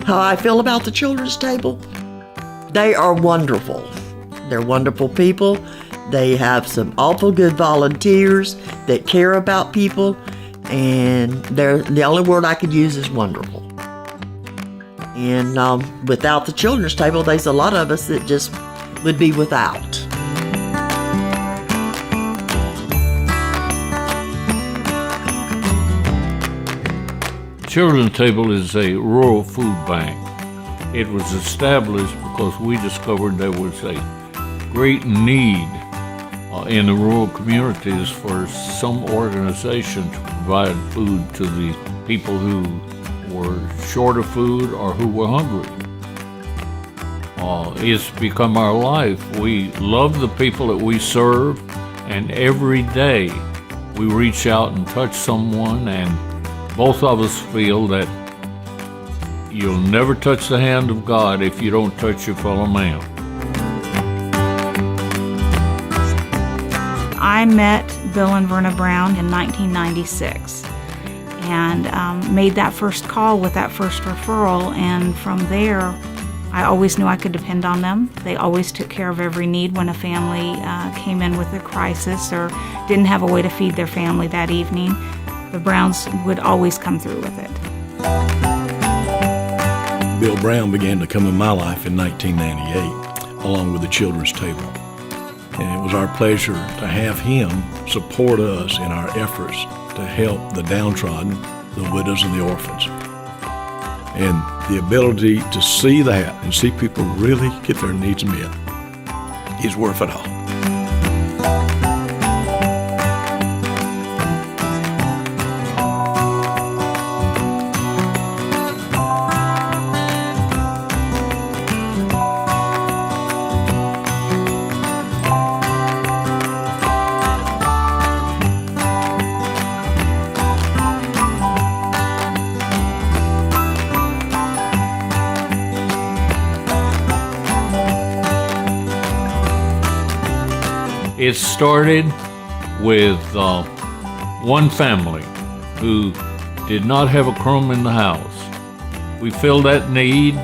How I feel about the children's table? They are wonderful. They're wonderful people. They have some awful good volunteers that care about people, and the only word I could use is wonderful. And without the children's table, there's a lot of us that just would be without. Children's Table is a rural food bank. It was established because we discovered there was a great need in the rural communities for some organization to provide food to the people who were short of food or who were hungry. It's become our life. We love the people that we serve, and every day we reach out and touch someone, and both of us feel that you'll never touch the hand of God if you don't touch your fellow man. I met Bill and Verna Brown in 1996 and made that first call with that first referral, and from there I always knew I could depend on them. They always took care of every need when a family came in with a crisis or didn't have a way to feed their family that evening. The Browns would always come through with it. Bill Brown began to come in my life in 1998, along with the Children's Table. And it was our pleasure to have him support us in our efforts to help the downtrodden, the widows, and the orphans. And the ability to see that and see people really get their needs met is worth it all. It started with one family who did not have a crumb in the house. We filled that need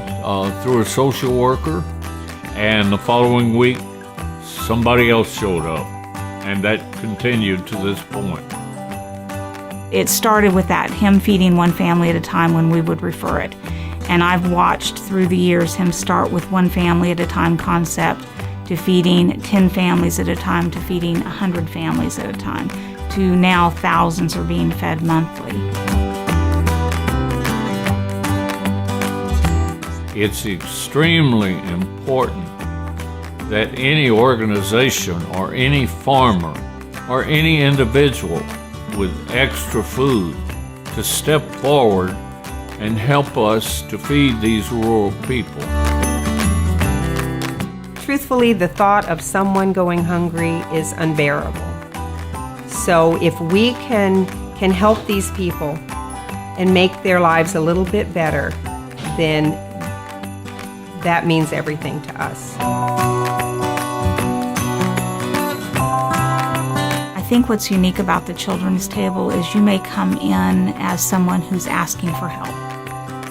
through a social worker, and the following week somebody else showed up, and that continued to this point. It started with that, him feeding one family at a time when we would refer it. And I've watched through the years him start with one family at a time concept, to feeding 10 families at a time, to feeding 100 families at a time, to now thousands are being fed monthly. It's extremely important that any organization or any farmer or any individual with extra food to step forward and help us to feed these rural people. Truthfully, the thought of someone going hungry is unbearable. So if we can help these people and make their lives a little bit better, then that means everything to us. I think what's unique about the Children's Table is you may come in as someone who's asking for help.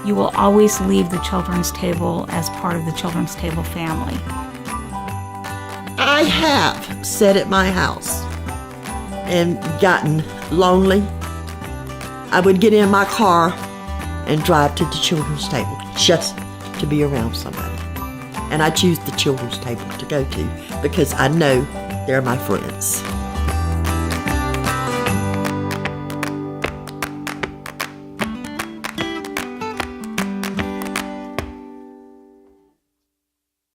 You will always leave the Children's Table as part of the Children's Table family. I have sat at my house and gotten lonely. I would get in my car and drive to the children's table just to be around somebody. And I choose the children's table to go to because I know they're my friends.